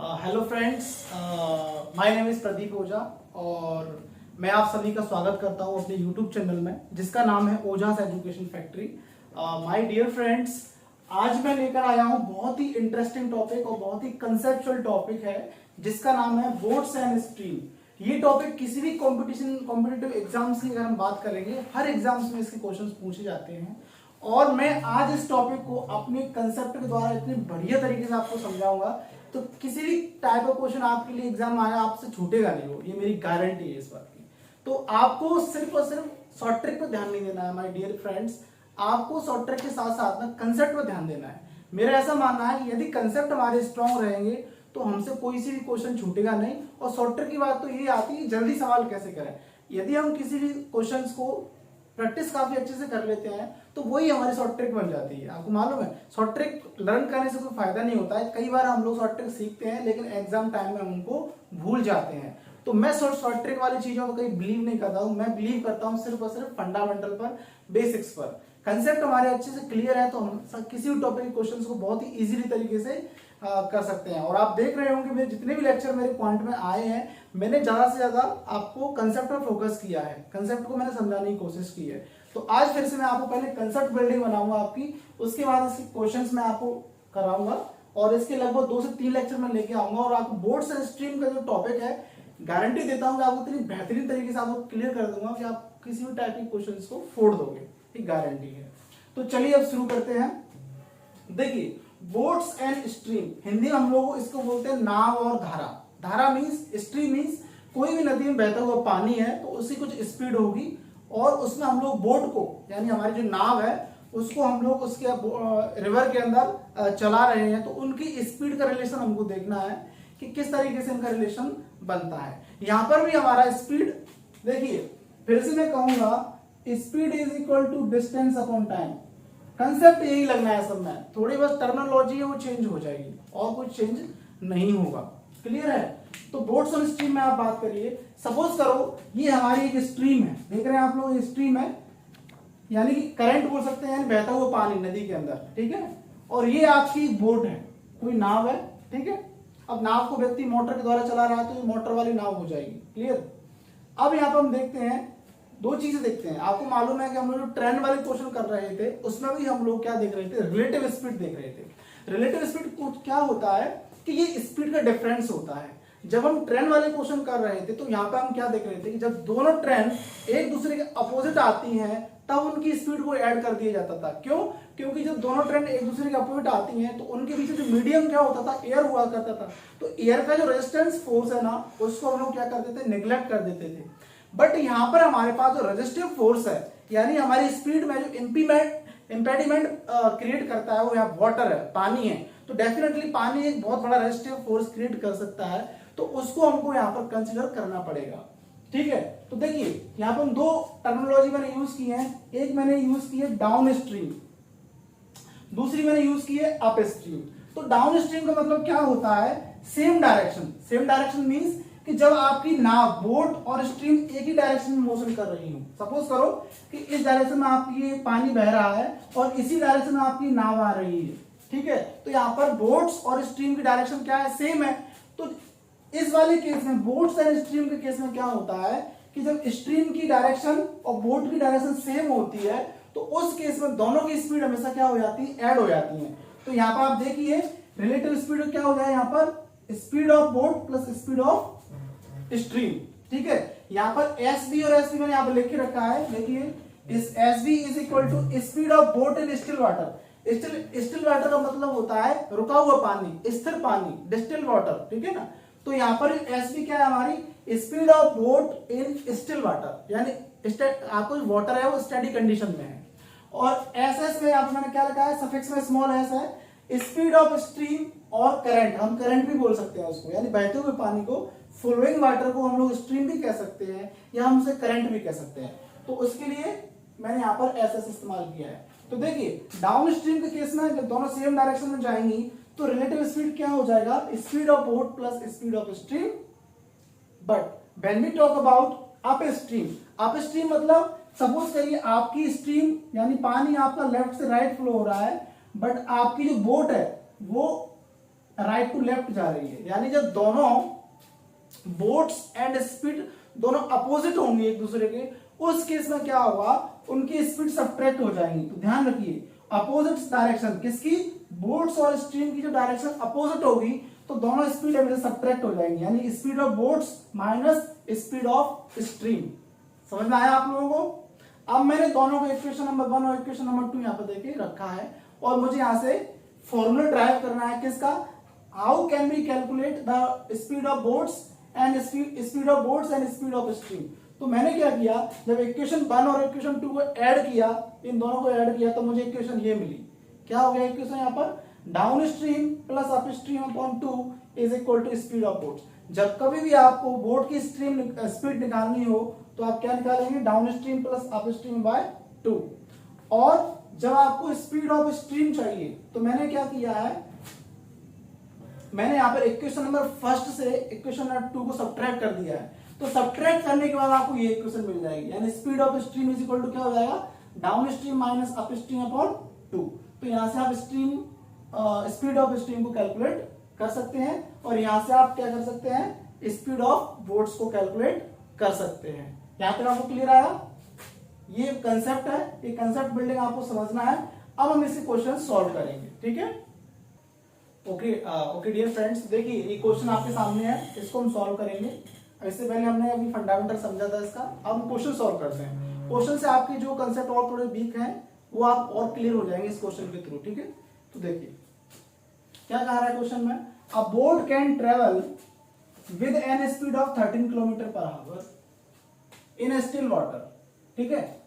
Hello friends, my name is Pradeep Ojha और मैं आप सभी का स्वागत करता हूं अपने यूट्यूब चैनल में जिसका नाम है Ojha's education factory. My dear friends, आज मैं लेकर आया हूं बहुत ही इंटरेस्टिंग टॉपिक और बहुत ही कंसेप्चुअल टॉपिक है जिसका नाम है बोर्ड्स एंड स्ट्रीम। ये टॉपिक किसी भी कॉम्पिटिटिव एग्जाम्स की अगर हम बात करेंगे, हर एग्जाम्स में इसके क्वेश्चन पूछे जाते हैं और मैं आज इस टॉपिक को अपने कंसेप्ट के द्वारा इतनी बढ़िया तरीके से आपको समझाऊंगा तो किसी भी टाइप ऑफ क्वेश्चन आपके लिए एग्जाम आया आपसे छूटेगा नहीं, हो ये मेरी गारंटी है इस बात की। तो आपको सिर्फ और सिर्फ शॉर्ट ट्रिक पर ध्यान नहीं देना है माय डियर फ्रेंड्स, आपको शॉर्ट ट्रिक के साथ साथ में कंसेप्ट पर ध्यान देना है। मेरा ऐसा मानना है यदि कंसेप्ट हमारे स्ट्रांग रहेंगे तो हमसे कोई सी भी क्वेश्चन छूटेगा नहीं। और शॉर्ट ट्रिक की बात तो ये आती है जल्दी सवाल कैसे करें। यदि हम किसी भी क्वेश्चन को प्रैक्टिस काफी अच्छे से कर लेते हैं तो वही हमारी शॉर्ट ट्रिक बन जाती है। आपको मालूम है शॉर्ट ट्रिक लर्न करने से कोई फायदा नहीं होता है। कई बार हम लोग शॉर्ट ट्रिक सीखते हैं लेकिन एग्जाम टाइम में उनको भूल जाते हैं। तो मैं शॉर्ट ट्रिक वाली चीजों को कहीं बिलीव नहीं करता हूं, मैं बिलीव करता हूं सिर्फ और सिर्फ फंडामेंटल पर, बेसिक्स पर। कंसेप्ट हमारे अच्छे से क्लियर है तो हम किसी भी टॉपिक के क्वेश्चन को बहुत ही इजीली तरीके से कर सकते हैं। और आप देख रहे होंगे मेरे जितने भी लेक्चर मेरे पॉइंट में आए हैं, मैंने ज्यादा से ज्यादा आपको कंसेप्ट पर फोकस किया है, कंसेप्ट को मैंने समझाने की कोशिश की है। तो आज फिर से मैं आपको पहले कंसेप्ट बिल्डिंग बनाऊंगा आपकी, उसके बाद इसके क्वेश्चंस मैं आपको कराऊंगा और इसके लगभग 2 से 3 लेक्चर में लेके आऊंगा और आपको बोर्ड्स एंड स्ट्रीम का जो टॉपिक है गारंटी देता हूं कि आपको इतनी बेहतरीन तरीके से आपको क्लियर कर दूंगा कि आप किसी भी टाइप के क्वेश्चन को फोड़ दोगे, ये गारंटी है। तो चलिए अब शुरू करते हैं। देखिए बोर्ड्स एंड स्ट्रीम, हिंदी में हम लोग इसको बोलते हैं नाव और धारा। धारा मीन्स, स्ट्रीम मीन्स कोई भी नदी में बहता हुआ पानी है तो उसकी कुछ स्पीड होगी और उसमें हम लोग बोट को यानी हमारी जो नाव है उसको हम लोग उसके रिवर के अंदर चला रहे हैं तो उनकी स्पीड का रिलेशन हमको देखना है कि किस तरीके से इनका रिलेशन बनता है। यहां पर भी हमारा स्पीड, देखिए फिर से मैं कहूंगा speed is equal to distance upon time. Concept यही लगना है सब में, थोड़ी बस टर्मिनोलॉजी है वो चेंज हो जाएगी और कुछ चेंज नहीं होगा। क्लियर है? तो बोट्स और स्ट्रीम में आप बात करिए। सपोज करो ये हमारी एक स्ट्रीम है, देख रहे हैं आप लोग, ये स्ट्रीम है यानी कि करंट बोल सकते हैं, बहता हुआ पानी नदी के अंदर, ठीक है। और ये आपकी बोट है, कोई नाव है, ठीक है। अब नाव को व्यक्ति मोटर के द्वारा चला रहा है तो ये मोटर वाली नाव हो जाएगी। क्लियर? अब यहाँ पर हम देखते हैं दो चीजें देखते हैं। आपको मालूम है कि हम लोग जो ट्रेंड वाले क्वेश्चन कर रहे थे उसमें भी हम लोग क्या देख रहे थे, रिलेटिव स्पीड देख रहे थे। रिलेटिव स्पीड क्या होता है कि ये स्पीड का डिफरेंस होता है। जब हम ट्रेन वाले क्वेश्चन कर रहे थे तो यहाँ पे हम क्या देख रहे थे कि जब दोनों ट्रेन एक दूसरे के अपोजिट आती हैं तब उनकी स्पीड को ऐड कर दिया जाता था। क्यों? क्योंकि जब दोनों ट्रेन एक दूसरे के अपोजिट आती हैं तो उनके बीच जो मीडियम क्या होता था, एयर हुआ करता था। तो एयर का जो रेजिस्टेंस फोर्स है ना उसको हम लोग क्या करते थे, निग्लेक्ट कर देते थे। बट यहाँ पर हमारे पास जो रेजिस्टिव फोर्स है यानी हमारी स्पीड में जो इम्पेडिमेंट क्रिएट करता है वो यहाँ वाटर है, पानी है। तो डेफिनेटली पानी एक बहुत बड़ा रेजिस्टिव फोर्स क्रिएट कर सकता है, तो उसको हमको यहाँ पर कंसीडर करना पड़ेगा। ठीक है? तो देखिए यहाँ पर हम दो टर्मिनोलॉजी मैंने यूज की है, एक मैंने यूज की है डाउन स्ट्रीम, दूसरी मैंने यूज की है अप स्ट्रीम। तो डाउन स्ट्रीम का मतलब क्या होता है, same direction. Same direction means कि जब आपकी नाव, बोट और स्ट्रीम एक ही डायरेक्शन में मोशन कर रही हो। सपोज करो कि इस डायरेक्शन में आपकी पानी बह रहा है और इसी डायरेक्शन में आपकी नाव आ रही है, ठीक है। तो यहाँ पर बोट्स और स्ट्रीम की डायरेक्शन क्या है, सेम है। तो इस वाले केस में, बोट्स एंड स्ट्रीम के केस में क्या होता है कि जब स्ट्रीम की डायरेक्शन और बोट की डायरेक्शन सेम होती है तो उस केस में दोनों की स्पीड हमेशा क्या हो जाती है, ऐड हो जाती है। तो यहाँ पर आप देखिए रिलेटिव स्पीड क्या हो जाए, यहाँ पर speed of boat plus speed of stream, ठीक है। यहाँ पर एस बी और एस बी मैंने यहाँ पर लिख के रखा है, देखिए इस S B is equal to speed of boat in still water. Still water का मतलब होता है रुका हुआ पानी, स्थिर पानी, डिस्टिल वाटर, ठीक है ना। तो यहाँ पर एस बी क्या है, हमारी speed of boat in still water, यानी आपको वाटर है वो स्टडी कंडीशन में है। और एस एस में यहाँ पर मैंने क्या लिखा है, सफिक्स में स्मॉल एस है। स्पीड ऑफ स्ट्रीम और करंट, हम करंट भी बोल सकते हैं उसको, यानी बहते हुए पानी को, फ्लोइंग वाटर को हम लोग स्ट्रीम भी कह सकते हैं या हम उसे करंट भी कह सकते हैं। तो उसके लिए मैंने यहाँ पर एस एस इस्तेमाल किया है। तो देखिए डाउन स्ट्रीम के केस में जब दोनों सेम डायरेक्शन में जाएंगी तो रिलेटिव स्पीड क्या हो जाएगा, speed of boat plus speed of stream. But when we talk about upstream, up stream मतलब सपोज करिए आपकी स्ट्रीम यानी पानी आपका लेफ्ट से राइट फ्लो हो रहा है, बट आपकी जो बोट है वो राइट टू लेफ्ट जा रही है, यानी जब दोनों बोट्स एंड स्पीड दोनों अपोजिट होंगे एक दूसरे के, उस केस में क्या होगा, उनकी स्पीड सब्ट्रैक्ट हो जाएंगी। तो ध्यान रखिए अपोजिट डायरेक्शन किसकी, बोट्स और स्ट्रीम की जो डायरेक्शन अपोजिट होगी तो दोनों स्पीड हमेशा सब्ट्रैक्ट हो जाएंगी, यानी speed of boats minus speed of stream. समझ में आया आप लोगों को? अब मैंने दोनों को इक्वेशन नंबर 1 और इक्वेशन नंबर 2 यहाँ पे देके रखा है और मुझे यहाँ से फॉर्मूला ड्राइव करना है किसका, how can we calculate the speed of boats and speed of boats and speed of stream. तो मैंने क्या किया, जब इक्वेशन 1 और इक्वेशन 2 को ऐड किया, इन दोनों को ऐड किया तो मुझे इक्वेशन ये मिली। क्या हो गया इक्वेशन यहाँ पर, downstream plus upstream upon 2 is equal to speed of boats. जब कभी भी आपको बोट की स्पीड निकालनी हो तो आप क्या निकालेंगे, downstream plus upstream by 2। और जब आपको स्पीड ऑफ स्ट्रीम चाहिए तो मैंने क्या किया है, मैंने यहाँ पर इक्वेशन नंबर 1 से इक्वेशन नंबर 2 को सब्ट्रैक्ट कर दिया है। तो सब्ट्रैक्ट करने के बाद आपको ये इक्वेशन मिल जाएगी, यानी speed of stream is equal to क्या हो जाएगा, downstream minus upstream upon 2। तो यहां से आप स्पीड ऑफ स्ट्रीम को कैलकुलेट कर सकते हैं और यहां से आप क्या कर सकते हैं, स्पीड ऑफ बोट्स को कैलकुलेट कर सकते हैं। यहां तक आपको क्लियर आया? ये कंसेप्ट है, ये कंसेप्ट बिल्डिंग आपको समझना है। अब हम इसे क्वेश्चन सॉल्व करेंगे, ठीक है? ओके डियर फ्रेंड्स, देखिए ये क्वेश्चन आपके सामने है, इसको हम सॉल्व करेंगे। इससे पहले हमने अभी फंडामेंटल समझा था इसका, अब हम क्वेश्चन सॉल्व करते हैं। क्वेश्चन से आपके जो कंसेप्ट और थोड़े वीक हैं वो आप और क्लियर हो जाएंगे इस क्वेश्चन के थ्रू, ठीक है? तो देखिए क्या कह रहा है क्वेश्चन में, a boat can travel with an speed of 13 kilometre per hour in still water. ठीक है,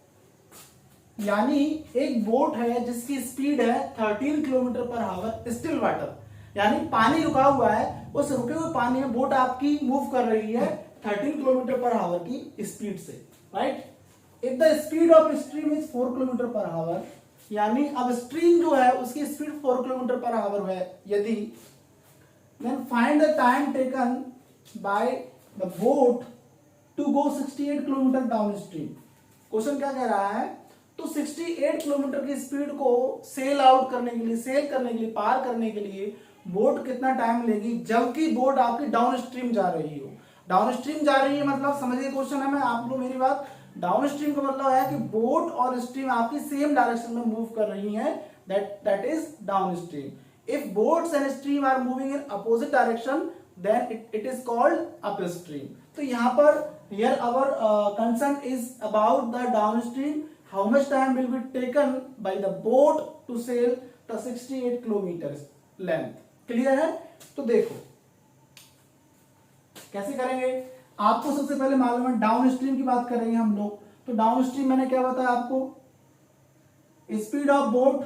यानी एक बोट है जिसकी स्पीड है 13 kilometre per our still water, यानी पानी रुका हुआ है, उस रुके हुए पानी में बोट आपकी मूव कर रही है 13 किलोमीटर पर आवर की स्पीड से, right? If the speed of stream is 4 kilometre per our, यानी अब स्ट्रीम जो है उसकी स्पीड 4 किलोमीटर पर आवर है यदि, then find the time taken by the boat to go 68 kilometre downstream. Question क्या कह रहा है, तो 68 किलोमीटर की स्पीड को सेल आउट करने के लिए, सेल करने के लिए, पार करने के लिए बोट कितना टाइम लेगी, जबकि बोट आपकी डाउन स्ट्रीम जा रही हो। डाउन स्ट्रीम जा रही है मतलब समझिए क्वेश्चन है, मैं आप लोग मेरी बात, डाउन स्ट्रीम का मतलब है कि बोट और स्ट्रीम आपकी सेम डायरेक्शन में मूव कर रही हैं, that is downstream. If boats and stream are moving in opposite direction then it is called upstream. तो यहाँ पर here our concern is about the downstream, how much time will be taken by the boat to sail the 68 kilometre length. Clear है? तो देखो कैसे करेंगे, आपको सबसे पहले मालूम है डाउन स्ट्रीम की बात करेंगे हम लोग। तो डाउन स्ट्रीम मैंने क्या बताया आपको, speed of boat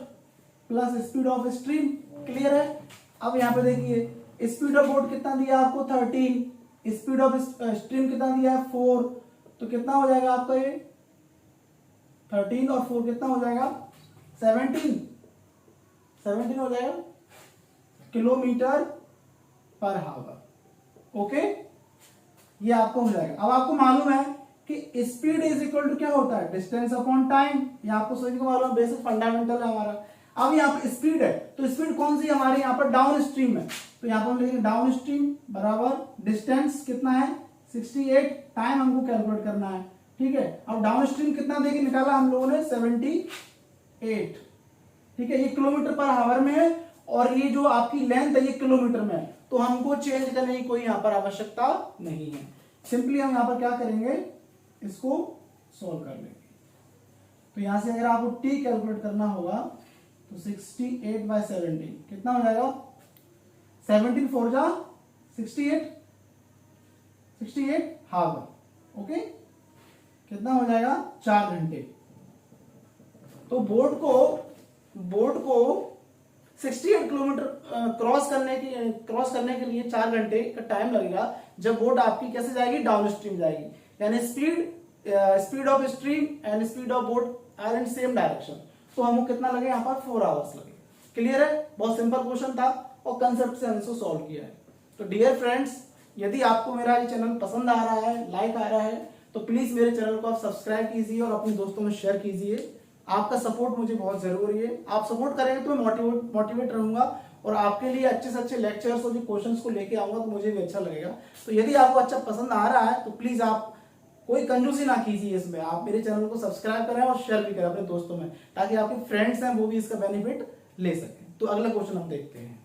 plus speed of stream. Clear है? अब यहां पे देखिए स्पीड ऑफ बोट कितना दिया आपको 13, स्पीड ऑफ स्ट्रीम कितना दिया है 4, तो कितना हो जाएगा आपका ये 13 और 4 कितना हो जाएगा 17 हो जाएगा किलोमीटर पर आवर। ओके, ये आपको हो जाएगा। अब आपको मालूम है कि स्पीड इज इक्वल टू क्या होता है, डिस्टेंस अपॉन टाइम। ये आपको सभी को मालूम है, बेसिक फंडामेंटल है हमारा। अब यहाँ पे स्पीड है, तो स्पीड कौन सी हमारे यहाँ पर डाउन स्ट्रीम है, तो यहाँ पर हम लिखेंगे डाउन स्ट्रीम बराबर डिस्टेंस कितना है 68, टाइम हमको कैलकुलेट करना है। ठीक है, अब डाउन स्ट्रीम कितना देके निकाला हम लोगों ने 78। ठीक है, ये किलोमीटर पर आवर में है और ये जो आपकी लेंथ है ये किलोमीटर में है, तो हमको चेंज करने की कोई यहाँ पर आवश्यकता नहीं है। सिंपली हम यहाँ पर क्या करेंगे, इसको सोल्व कर लेंगे। तो यहां से अगर आपको टी कैलकुलेट करना होगा तो 68/17 कितना हो जाएगा, 17 4 जा 68 हाफ। ओके, कितना हो जाएगा 4 घंटे। तो बोट को 68 किलोमीटर क्रॉस करने के लिए 4 घंटे का टाइम लगेगा, जब बोट आपकी कैसे जाएगी, डाउन स्ट्रीम जाएगी। यानी speed of stream and speed of boat are in same direction, तो हमको कितना लगे यहाँ पर 4 आवर्स लगे। क्लियर है? बहुत सिंपल क्वेश्चन था और कंसेप्ट से हमने सॉल्व किया है। तो डियर फ्रेंड्स, यदि आपको मेरा ये चैनल पसंद आ रहा है, लाइक आ रहा है, तो प्लीज मेरे चैनल को आप सब्सक्राइब कीजिए और अपने दोस्तों में शेयर कीजिए। आपका सपोर्ट मुझे बहुत जरूरी है, आप सपोर्ट करेंगे तो मैं मोटिवेट रहूंगा और आपके लिए अच्छे से अच्छे लेक्चर्स और जो क्वेश्चंस को लेके आऊंगा, तो मुझे भी अच्छा लगेगा। तो यदि आपको अच्छा पसंद आ रहा है तो प्लीज आप कोई कंजूसी ना कीजिए इसमें, आप मेरे चैनल को सब्सक्राइब करें और शेयर भी करें अपने दोस्तों में, ताकि आपके फ्रेंड्स हैं वो भी इसका बेनिफिट ले सकें। तो अगला क्वेश्चन हम देखते हैं।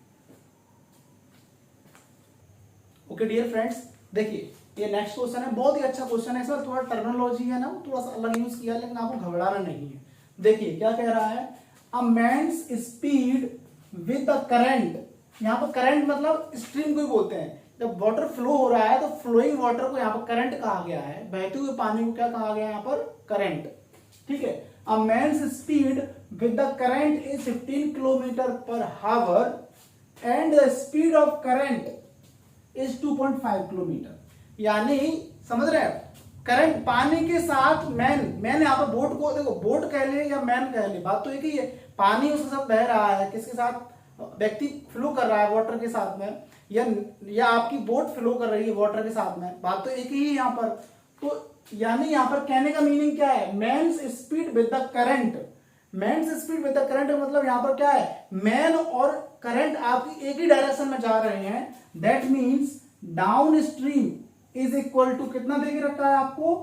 ओके डियर फ्रेंड्स, देखिए ये नेक्स्ट क्वेश्चन है, बहुत ही अच्छा क्वेश्चन है। इसमें थोड़ा टर्मिनोलॉजी है ना, थोड़ा सा अलग यूज किया है, लेकिन आपको घबराना नहीं है। देखिए क्या कह रहा है, a man's speed with the current. यहाँ पर करंट मतलब स्ट्रीम को ही बोलते हैं। जब वाटर फ्लो हो रहा है तो फ्लोइंग वाटर को यहाँ पर करंट कहा गया है, बहते हुए पानी को क्या कहा गया है यहाँ पर, करंट। ठीक है, a man's speed with the current is 15 kilometre per hour and the speed of current is 2.5 kilometre. यानी समझ रहे हैं, करंट पानी के साथ मैन यहाँ पर बोट को देखो, बोट कह ले या मैन कह ले, बात तो एक ही है। पानी उसके साथ बह रहा है, किसके साथ, व्यक्ति फ्लो कर रहा है वाटर के साथ में, या आपकी बोट फ्लो कर रही है वाटर के साथ में, बात तो एक ही है यहाँ पर। तो यानी यहाँ पर कहने का मीनिंग क्या है, man's speed with the current. Man's speed with the current मतलब यहाँ पर क्या है, मैन और करंट आपकी एक ही डायरेक्शन में जा रहे हैं। That means downstream is equal to कितना देके रखा है आपको,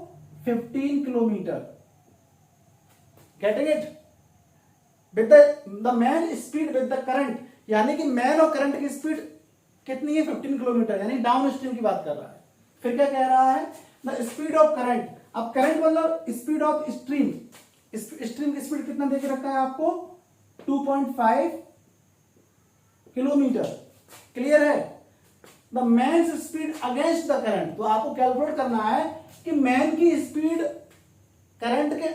15 kilometre. Getting it, with the man speed with the current, यानी कि मैन और करंट की स्पीड कितनी है, 15 किलोमीटर, यानी डाउन स्ट्रीम की बात कर रहा है। फिर क्या कह रहा है, द स्पीड ऑफ करंट। अब करंट मतलब स्पीड ऑफ स्ट्रीम, स्ट्रीम की स्पीड कितना देके रखा है आपको, 2.5 किलोमीटर। क्लियर है, the man speed against the current. तो आपको कैलकुलेट करना है कि मैन की स्पीड करंट के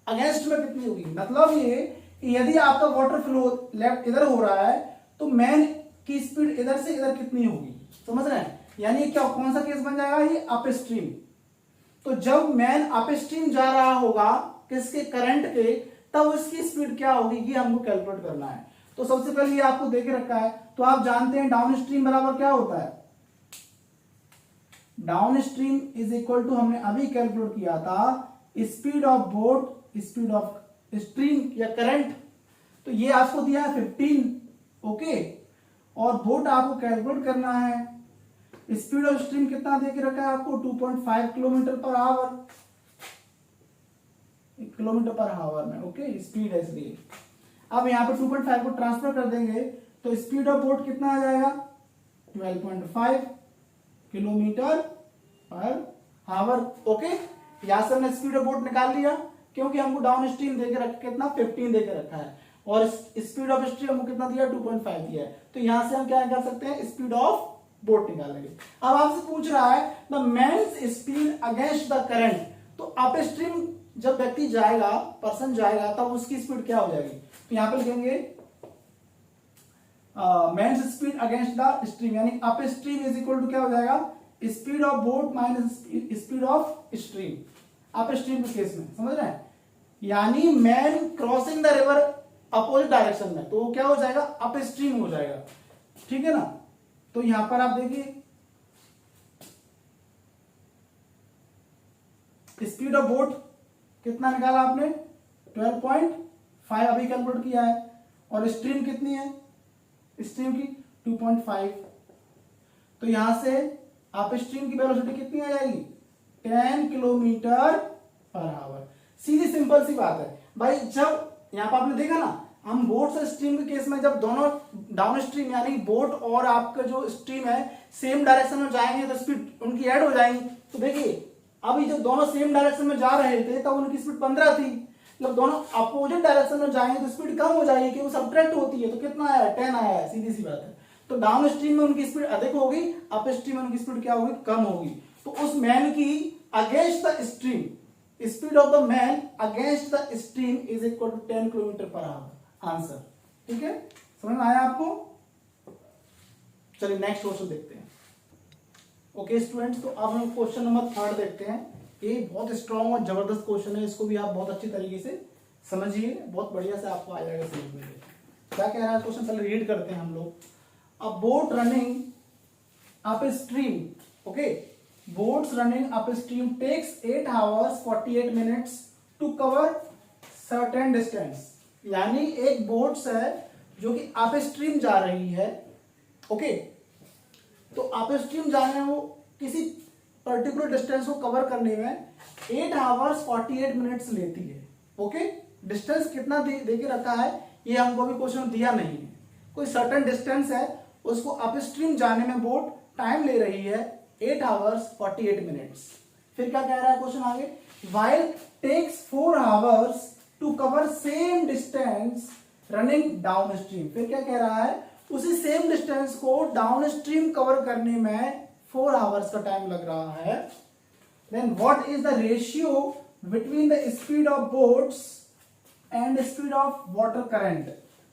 अगेंस्ट में कितनी होगी। मतलब ये कि यदि आपका वाटर फ्लो लेफ्ट इधर हो रहा है तो मैन की स्पीड इधर से इधर कितनी होगी, समझ रहे हैं। यानी क्या, कौन सा केस बन जाएगा, ये अप स्ट्रीम। तो जब मैन अप स्ट्रीम जा रहा होगा किसके, करंट के, तब उसकी स्पीड क्या होगी, ये हमको कैलकुलेट करना है। तो सबसे पहले ये आपको देके रखा है, तो आप जानते हैं डाउन स्ट्रीम बराबर क्या होता है, downstream is equal to, हमने अभी कैलकुलेट किया था, speed of boat, speed of stream या करंट। तो ये आपको दिया है 15, ओके, और बोट आपको कैलकुलेट करना है। स्पीड ऑफ स्ट्रीम कितना देके रखा है आपको, 2.5 kilometre per our, kilometre per our में, ओके, स्पीड है इसलिए। अब यहाँ पर 2.5 को ट्रांसफर कर देंगे तो स्पीड ऑफ बोट कितना आ जाएगा, 12.5 किलोमीटर पर आवर। ओके, यहां से हमने स्पीड ऑफ बोट निकाल लिया, क्योंकि हमको डाउन स्ट्रीम देके रखा, कितना, 15 देके रखा है, और स्पीड ऑफ स्ट्रीम हमको कितना दिया, 2.5 दिया है। तो यहां से हम क्या निकाल सकते हैं, स्पीड ऑफ बोट निकालेंगे। अब आपसे पूछ रहा है the man's speed against the current. तो अप स्ट्रीम जब व्यक्ति जाएगा, पर्सन जाएगा, तब उसकी स्पीड क्या हो जाएगी। तो यहां पे लिखेंगे man's speed against the stream, यानी up stream is equal to क्या हो जाएगा, speed of boat minus speed of stream, up stream के केस में, समझ रहे हैं। यानी man crossing the river opposite direction में, तो वो क्या हो जाएगा, अप स्ट्रीम हो जाएगा। ठीक है ना। तो यहां पर आप देखिए स्पीड ऑफ बोट कितना निकाला आपने, 12.5 अभी कैलकुलेट किया है, और स्ट्रीम कितनी है, स्ट्रीम की 2.5। तो यहां से आप स्ट्रीम की वेलोसिटी कितनी आ जाएगी, 10 kilometre per our. Sidhi simple सी बात है भाई। जब यहां पर आपने देखा ना, हम बोट से स्ट्रीम के केस में जब दोनों डाउन स्ट्रीम यानी बोट और आपका जो स्ट्रीम है सेम डायरेक्शन में जाएंगे तो स्पीड उनकी ऐड हो जाएंगी। तो देखिए अभी जब दोनों सेम डायरेक्शन में जा रहे थे तब उनकी स्पीड 15 थी, जब दोनों अपोजिट डायरेक्शन में जाएंगे तो स्पीड कम हो जाएगी, क्योंकि सब्ट्रैक्ट होती है। तो कितना आया, 10 आया है, सीधी सी बात है। तो डाउन स्ट्रीम में उनकी स्पीड अधिक होगी, अप स्ट्रीम में उनकी स्पीड क्या होगी, कम होगी। तो उस मैन की against the stream, speed of the man against the stream is equal to 10 kilometre per hour. Answer ठीक है, समझ में आया आपको। चलिए नेक्स्ट क्वेश्चन देखते हैं। ओके स्टूडेंट्स, तो अब हम क्वेश्चन नंबर 3 देखते हैं। ये बहुत स्ट्रॉन्ग और जबरदस्त क्वेश्चन है, इसको भी आप बहुत अच्छी तरीके से समझिए, बहुत बढ़िया से आपको आ जाएगा समझ में। क्या कह रहा है क्वेश्चन, पहले रीड करते हैं हम लोग। A boat running upstream, okay, boats running upstream takes 8 hours 48 minutes to cover certain distance. यानी एक बोट्स है जो कि अप स्ट्रीम जा रही है, ओके, तो अप स्ट्रीम जाने में वो किसी पर्टिकुलर डिस्टेंस को कवर करने में 8 आवर्स 48 मिनट्स लेती है, ओके। डिस्टेंस कितना दे के रखा है ये हमको अभी क्वेश्चन दिया नहीं है, कोई सर्टेन डिस्टेंस है, उसको अप स्ट्रीम जाने में बोट टाइम ले रही है 8 आवर्स 48 मिनट्स। फिर क्या कह रहा है क्वेश्चन आगे, while takes 4 hours to cover same distance running downstream। फिर क्या कह रहा है, उसी सेम डिस्टेंस को डाउनस्ट्रीम कवर करने में 4 आवर्स का टाइम लग रहा है। Then what is the ratio between the speed of boats and speed of water current?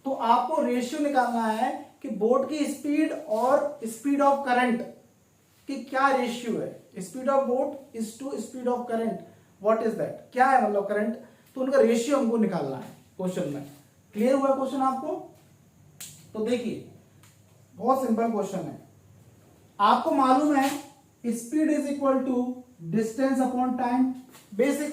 तो आपको रेशियो निकालना है कि बोट की स्पीड और स्पीड ऑफ करंट कि क्या रेशियो है, speed of boat is to speed of current, what is that, क्या है मतलब करंट, तो उनका रेशियो हमको निकालना है क्वेश्चन में। क्लियर हुआ क्वेश्चन आपको? तो देखिए बहुत सिंपल क्वेश्चन है, आपको मालूम है speed is equal to distance upon time, basic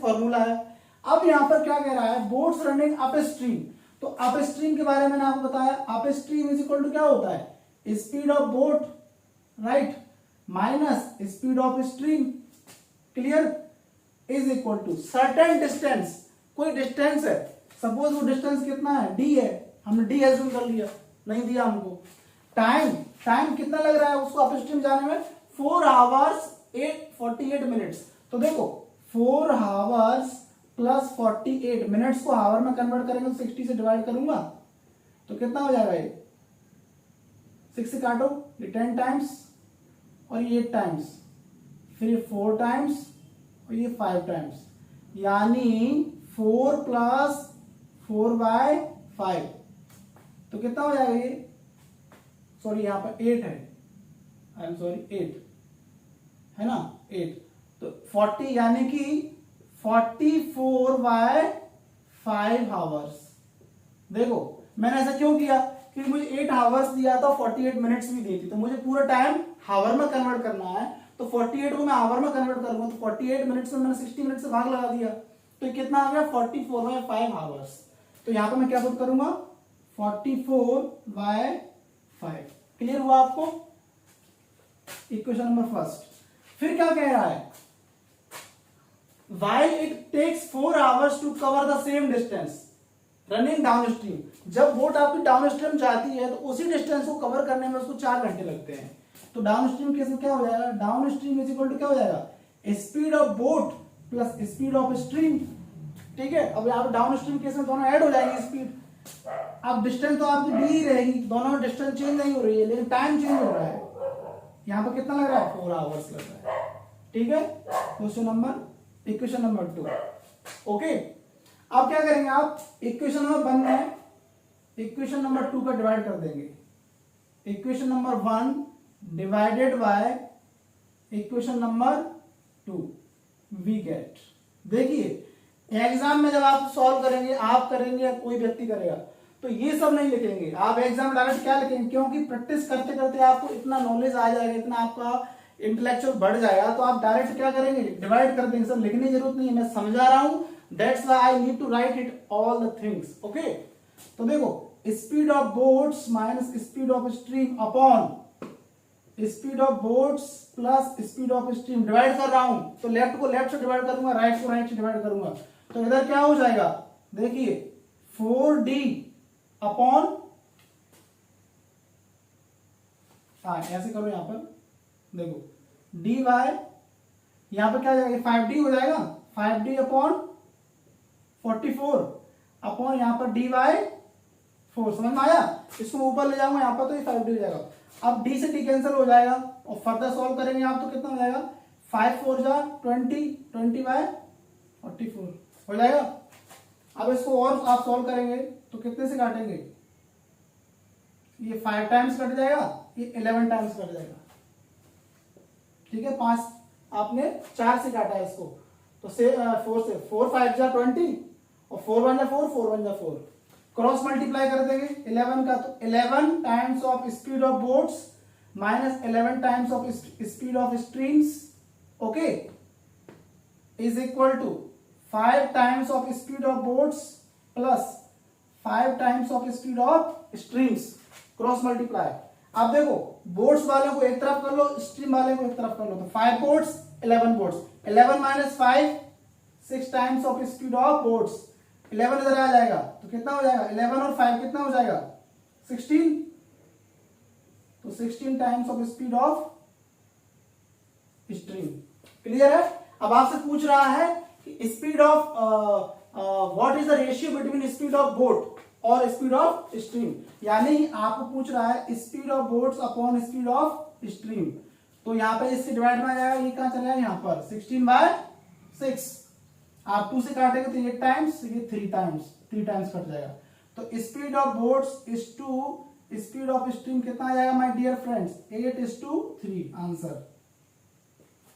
formula है। अब यहां पर क्या कह रहा है, बोट्स रनिंग अप स्ट्रीम, तो अप स्ट्रीम के बारे में मैंने आपको बताया, up stream is equal to क्या होता है, speed of boat, right, minus speed of stream, clear, is equal to certain distance, कोई डिस्टेंस है, सपोज वो डिस्टेंस कितना है, डी है, हमने डी एज्यूम कर लिया, नहीं दिया हमको, टाइम कितना लग रहा है उसको अप स्ट्रीम जाने में, 4 आवर्स 48 मिनट्स। तो देखो 4 आवर्स प्लस 48 मिनट्स को आवर में कन्वर्ट करेंगे तो 60 से डिवाइड करूंगा तो कितना हो जाएगा, ये 6 से काटो, ये 10 टाइम्स और ये 8 टाइम्स, फिर ये 4 टाइम्स और ये 5 टाइम्स, यानी 4 प्लस 4/5, तो कितना हो जाएगा ये, सॉरी यहां पर 8 है, आई एम सॉरी 8 है ना, 8, तो 40 यानी कि 44/5 आवर्स। देखो मैंने ऐसा क्यों किया, क्योंकि मुझे 8 आवर्स दिया था, 48 मिनट्स भी दी थी, तो मुझे पूरा टाइम हावर में कन्वर्ट करना है, तो 48 को मैं आवर में कन्वर्ट करूंगा, तो 48 मिनट्स में मैंने 60 मिनट से भाग लगा दिया, तो कितना आ गया 44/5 आवर्स। तो यहां पर मैं क्या पुट करूंगा, 44/5। क्लियर हुआ आपको, इक्वेशन नंबर फर्स्ट। फिर क्या कह रहा है, while it takes 4 hours to cover the same distance running downstream, जब बोट आपकी डाउनस्ट्रीम जाती है तो उसी डिस्टेंस को कवर करने में उसको 4 घंटे लगते हैं, तो डाउनस्ट्रीम केस में क्या हो जाएगा, डाउनस्ट्रीम इज इक्वल टू क्या हो जाएगा, speed of boat plus speed of stream, ठीक है। अब यहाँ डाउनस्ट्रीम केस में दोनों ऐड हो जाएंगे स्पीड, अब डिस्टेंस तो आपकी डी ही रहेगी, दोनों डिस्टेंस चेंज नहीं हो रही है लेकिन टाइम चेंज हो रहा है, यहाँ पर कितना लग रहा है, 4 आवर्स लग रहा है, ठीक है। Equation number 2, okay. अब क्या करेंगे आप, इक्वेशन नंबर 1 में इक्वेशन नंबर 2 का डिवाइड कर देंगे, equation number 1 divided by equation number 2 we get. देखिए एग्जाम में जब आप सॉल्व करेंगे, आप करेंगे या कोई व्यक्ति करेगा, तो ये सब नहीं लिखेंगे आप एग्जाम में, डायरेक्ट क्या लिखेंगे, क्योंकि प्रैक्टिस करते करते आपको इतना नॉलेज आ जाएगा, इतना आपका इंटेलेक्चुअल बढ़ जाएगा, तो आप डायरेक्ट क्या करेंगे, डिवाइड कर देंगे, सब लिखने की जरूरत नहीं है, मैं समझा रहा हूं, that's why I need to write it all the things, okay. तो देखो speed of boats minus speed of stream upon speed of boats plus speed of stream, divide कर रहा हूं तो लेफ्ट को लेफ्ट से डिवाइड करूंगा, राइट को राइट से डिवाइड करूंगा, तो इधर क्या हो जाएगा, देखिए 4D अपॉन, हाँ ऐसे करो, यहां पर देखो dy, यहां पर क्या हो जाएगा, 5D हो जाएगा, 5D अपॉन 44 अपॉन यहां पर dy4, समझ में आया, इसको ऊपर ले जाऊंगा यहां पर तो ये 5D हो जाएगा। अब d से d कैंसिल हो जाएगा और फर्दर सॉल्व करेंगे आप तो कितना हो जाएगा, 5 4 जा 20/44 हो जाएगा। अब इसको और आप सॉल्व करेंगे तो कितने से काटेंगे, ये 5 टाइम्स कट जाएगा, ये 11 टाइम्स कट जाएगा, ठीक है। 5 आपने 4 से काटा है इसको, तो 4 से 4 5 जा 20 और 4 1 जा 4 4 1 जा 4, क्रॉस मल्टीप्लाई कर देंगे 11 का, तो 11 times of speed of boats minus 11 times of speed of streams, okay, is equal to 5 times of speed of boats plus 5 times of speed of streams cross multiply. आप देखो बोट्स वाले को एक तरफ कर लो, स्ट्रीम वाले को एक तरफ कर लो, तो 5 boats 11 boats, 11 minus 5 6 times of speed of boats, 11 इधर आ जाएगा तो कितना हो जाएगा 11 और 5 कितना हो जाएगा 16, तो 16 times of speed of stream. Clear है। अब आपसे पूछ रहा है कि speed of what is the ratio between speed of boat और स्पीड ऑफ स्ट्रीम, यानी आपको पूछ रहा है speed of boats upon speed of stream. तो यहाँ पे इससे डिवाइड में आ जाएगा, ये कहां चला यहाँ पर 16/6, आप 2 से काटेंगे तो 8 टाइम्स, ये 3 टाइम्स कट जाएगा। तो speed of boats is to speed of stream कितना आ जाएगा माय डियर फ्रेंड्स 8:3 आंसर।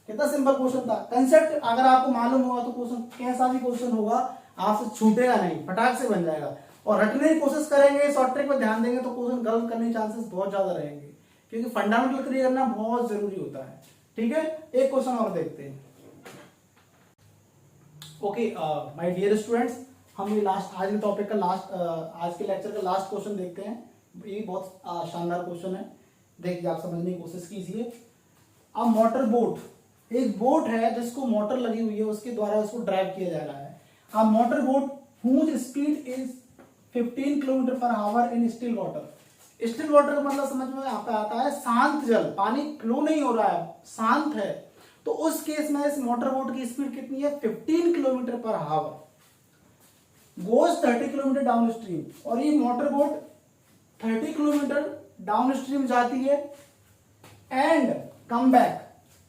कितना सिंपल क्वेश्चन था। कंसेप्ट अगर आपको मालूम होगा तो क्वेश्चन कैसा भी क्वेश्चन होगा आपसे छूटेगा नहीं, फटाक से बन जाएगा। और रटने की कोशिश करेंगे, शॉर्ट ट्रिक पर ध्यान देंगे तो क्वेश्चन गलत करने के चांसेस बहुत ज्यादा रहेंगे, क्योंकि फंडामेंटल क्लियर करना बहुत जरूरी होता है। ठीक है, एक क्वेश्चन और देखते हैं। ओके माय डियर स्टूडेंट्स, हम ये लास्ट आज के टॉपिक का लास्ट आज के लेक्चर का लास्ट क्वेश्चन देखते हैं। ये बहुत शानदार क्वेश्चन है, देखिए आप समझने की कोशिश कीजिए। अब मोटर बोट, एक बोट है जिसको मोटर लगी हुई है, उसके द्वारा उसको ड्राइव किया जा रहा है। अब motor boat whose speed is 15 kilometre per hour in still water. Still water का मतलब समझ में यहाँ पे आता है शांत जल, पानी फ्लो नहीं हो रहा है, शांत है। तो उस केस में इस मोटर बोट की स्पीड कितनी है 15 kilometre per our, goes 30 kilometre down stream. और ये motor boat 30 kilometre down stream जाती है एंड कम बैक,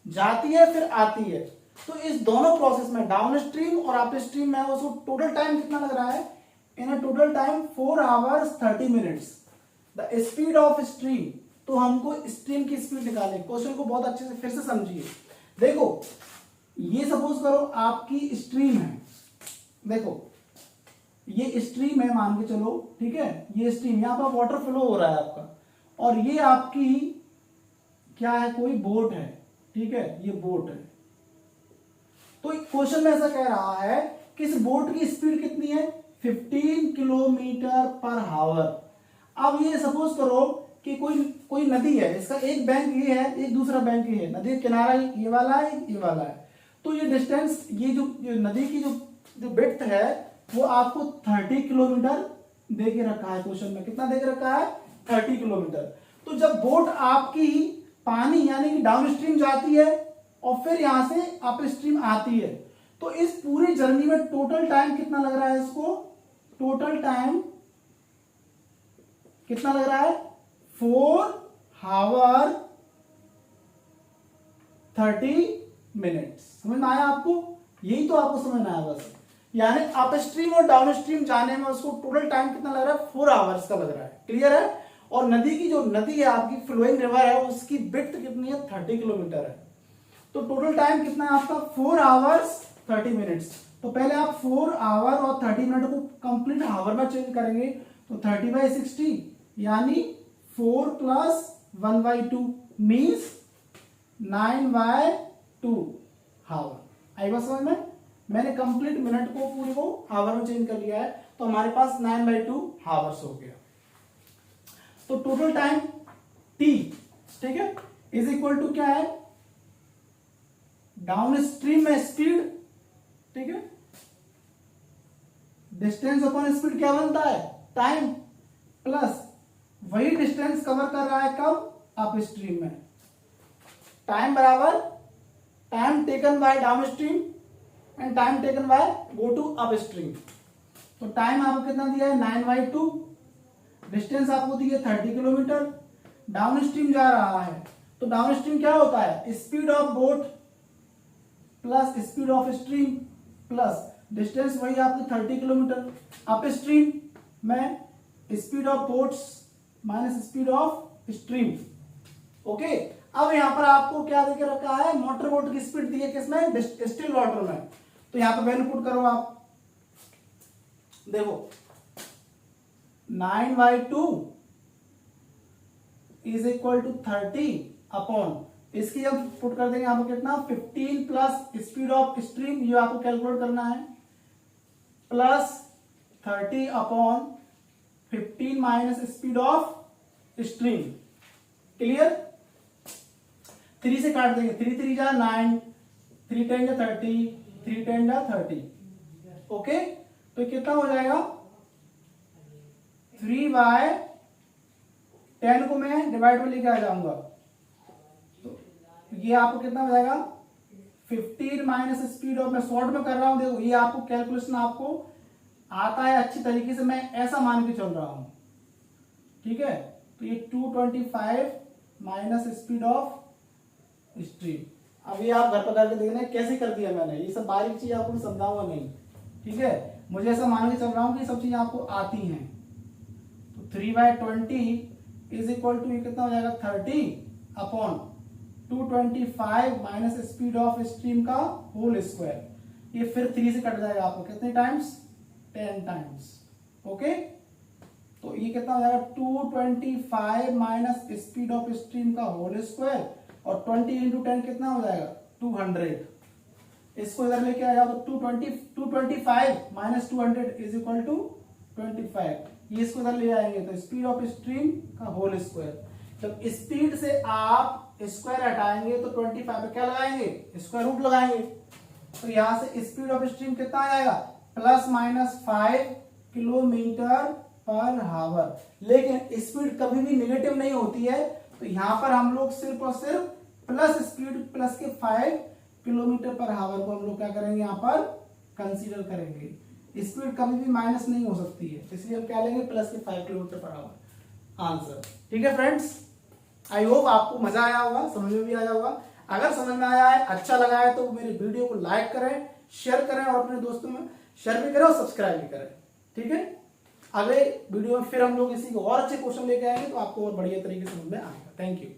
जाती है फिर आती है। तो इस दोनों प्रोसेस में डाउन स्ट्रीम और अप स्ट्रीम में उसको टोटल टाइम कितना लग रहा है, in a total time 4 hours 30 minutes। The speed of stream, तो हमको स्ट्रीम की स्पीड निकालनी। क्वेश्चन को बहुत अच्छे से फिर से समझिए। देखो ये सपोज करो आपकी स्ट्रीम है, देखो ये स्ट्रीम है मान के चलो, ठीक है, ये स्ट्रीम, यहां पर वाटर फ्लो हो रहा है आपका, और ये आपकी क्या है, कोई बोट है, ठीक है, ये बोट है। तो क्वेश्चन में ऐसा कह रहा है कि इस बोट की स्पीड कितनी है 15 किलोमीटर पर आवर। अब ये सपोज करो कि कोई नदी है, इसका एक बैंक ये है, एक दूसरा बैंक ये है, नदी का किनारा ये वाला है, ये वाला है। तो ये डिस्टेंस, ये जो नदी की जो विड्थ है वो आपको 30 किलोमीटर दे के रखा है। क्वेश्चन में कितना दे के रखा है 30 किलोमीटर। तो जब बोट आपकी पानी यानी कि डाउन स्ट्रीम जाती है और फिर यहां से अप स्ट्रीम आती है, तो इस पूरी जर्नी में टोटल टाइम कितना लग रहा है, इसको टोटल टाइम कितना लग रहा है 4 hours 30 minutes। समझ में आया आपको, यही तो आपको समझ में आया बस। यानी अप स्ट्रीम और डाउन स्ट्रीम जाने में उसको टोटल टाइम कितना लग रहा है 4 hours का लग रहा है। क्लियर है। और नदी की जो नदी है आपकी फ्लोइंग रिवर है, उसकी विड्थ कितनी है 30 किलोमीटर है। तो टोटल टाइम कितना है आपका 4 hours 30 minutes। तो पहले आप 4 hour और 30 मिनट को कंप्लीट आवर में चेंज करेंगे, तो 30/60 यानी 4 + 1/2 मीन्स 9/2 हावर। आई बात समझ में, मैंने कंप्लीट मिनट को पूरे को हावर में चेंज कर लिया है, तो हमारे पास 9/2 हावर्स हो गया। तो टोटल टाइम T, ठीक है, इज इक्वल टू क्या है, डाउन स्ट्रीम में स्पीड, ठीक है, डिस्टेंस अपॉन स्पीड क्या बनता है टाइम, प्लस वही डिस्टेंस कवर कर रहा है कब अप स्ट्रीम में, टाइम बराबर time taken by downstream and time taken by go to upstream. तो टाइम आपको कितना दिया है 9/2, डिस्टेंस आपको दी है 30 किलोमीटर, डाउन स्ट्रीम जा रहा है। तो डाउन स्ट्रीम क्या होता है, speed of boat plus speed of stream plus distance वही आपकी 30 किलोमीटर, अप स्ट्रीम में speed of boats minus speed of stream. Okay, अब यहां पर आपको क्या देके रखा है, मोटर बोट की स्पीड दी है किसमें, स्टिल वाटर में। तो यहां पर वैल्यू पुट करो आप, देखो 9/2 इज इक्वल टू 30 अपॉन, इसकी जब पुट कर देंगे आपको कितना 15 प्लस स्पीड ऑफ स्ट्रीम, ये आपको कैलकुलेट करना है, plus 30 upon 15 minus speed of stream. Clear? 3 से काट देंगे, 3 3 जा 9, 3 10 जा 30, 3 10 जा 30। ओके, तो कितना हो जाएगा 3/10 को मैं डिवाइड में लेके आ जाऊंगा, तो ये आपको कितना हो जाएगा 15 माइनस स्पीड ऑफ, मैं शॉर्ट में कर रहा हूं, देखो ये आपको कैलकुलेशन आपको आता है अच्छी तरीके से, मैं ऐसा मान के चल रहा हूं। ठीक है, तो ये 225 माइनस स्पीड ऑफ स्ट्रीम। अब ये आप घर पर करके देखना कैसे कर दिया मैंने, ये सब बारीक चीज आपको समझाऊंगा नहीं। ठीक है, मुझे ऐसा मान के चल रहा हूं कि सब चीज आपको आती हैं। तो 3/20 इज इक्वल टू ये कितना हो जाएगा 30 upon 225 minus speed of stream का होल स्क्वायर। ये फिर 3 से कट जाएगा आपको कितने टाइम्स, 10 टाइम्स। ओके, तो ये कितना हो जाएगा 225 माइनस स्पीड ऑफ स्ट्रीम का होल स्क्वायर, और 20 इंटू 10 कितना हो जाएगा 200। इसको इधर लेके आ जाओ तो 225 माइनस 200 इज इक्वल टू 25। ये इसको इधर ले आएंगे तो स्पीड ऑफ स्ट्रीम का होल स्क्वायर। जब स्पीड से आप स्क्वायर हटाएंगे तो 25 पे क्या लगाएंगे, स्क्वायर रूट लगाएंगे। तो यहां से स्पीड ऑफ स्ट्रीम कितना आ जाएगा +-5 किलोमीटर पर हावर। लेकिन स्पीड कभी भी नेगेटिव नहीं होती है, तो यहां पर हम लोग सिर्फ और सिर्फ प्लस स्पीड प्लस के 5 किलोमीटर पर हावर को हम लोग क्या करेंगे यहाँ पर कंसीडर करेंगे। स्पीड कभी भी माइनस नहीं हो सकती है, इसलिए हम क्या लेंगे प्लस के 5 किलोमीटर पर हावर आंसर। ठीक है फ्रेंड्स, आई होप आपको मजा आया होगा, समझ में भी आया होगा। अगर समझ में आया है, अच्छा लगा है, तो मेरे वीडियो को लाइक करें, शेयर करें और अपने दोस्तों में शेयर भी करें और सब्सक्राइब भी करें। ठीक है, अगले वीडियो में फिर हम लोग इसी को और अच्छे क्वेश्चन लेके आएंगे, तो आपको और बढ़िया तरीके से समझ में आएगा। Thank you.